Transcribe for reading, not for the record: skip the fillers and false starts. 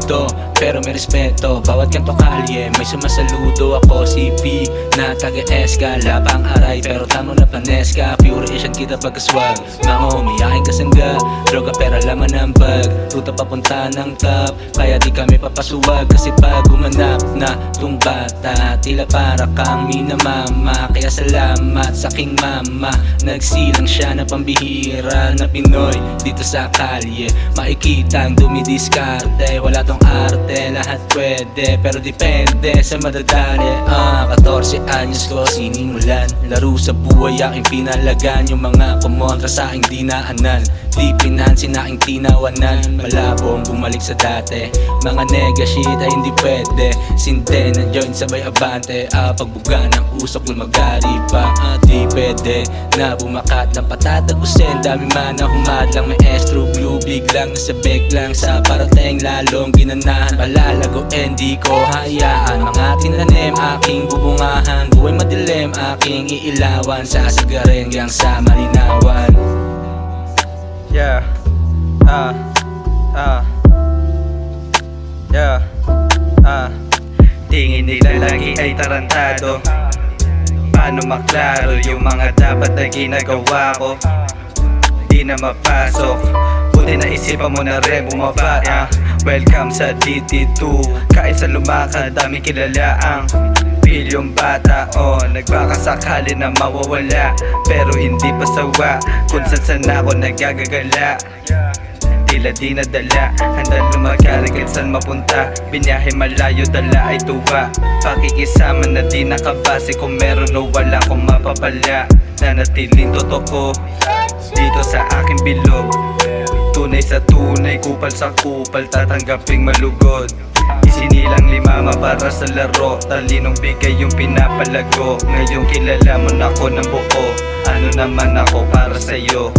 mundo, pero may respeto. Bawat kanto kalye, may sumasaludo. Ako si P na taga-Escala, pang aray pero tamo na paneska. Pure Asian kita pagkaswag, mga homie aking kasangga. Droga pera laman ng bag, ruta papunta ng top. Kaya di kami papasuwag, kasi pag gumanap na tung bata, tila para kang minamama. Kaya salamat sa aking mama, nagsilang siya na pambihira na Pinoy dito sa kalye. Makikita ang dumidiskarte, wala tong arte, lahat pwede pero depende sa madadali. 14 anyos ko sinimulan, laro sa buhay aking pinalagan. Yung mga kumontra sa aking dinaanan, di pinansin aking tinawanan. Malabo ang bumalik sa dati, mga nega shit ay hindi pwede. Sinte na join sabay abante, pagbuga ng usok lumagari pa. Di pwede na bumakat ng patatagusin, dami man na humadlang. May estro blue, biglang nasabik lang sa parating, lalong ginanahan. Palalagoin, di ko hayaan, mga tinanim aking bubungahan. Buhay madilim aking iilawan, sasagarin hanggang sa malinawan. Yeah, tingin nila lagi ay tarantado, paano maklaro yung mga dapat na ginagawa ko? Di na mapasok, buti na isipan mo na rin bumaba. Welcome sa DT2, kahit sa lumakad daming kilala ang pilyong bata. Nagbakasakali na mawawala, pero hindi pa sawa kung saan ako nagagagala. Tila di nadala, handa lumagari kahit saan mapunta. Binyahe malayo, dala ay tuwa. Pakikisama na di nakabase, kung meron o wala kong mapapala. Nanatiling totoo dito sa aking bilog, tunay sa tunay, kupal sa kupal, tatanggaping malugod. Isinilang limama para sa laro, talinong bigay yung pinapalago. Ngayong kilala mo na ako ng buo, ano naman ako para sa'yo.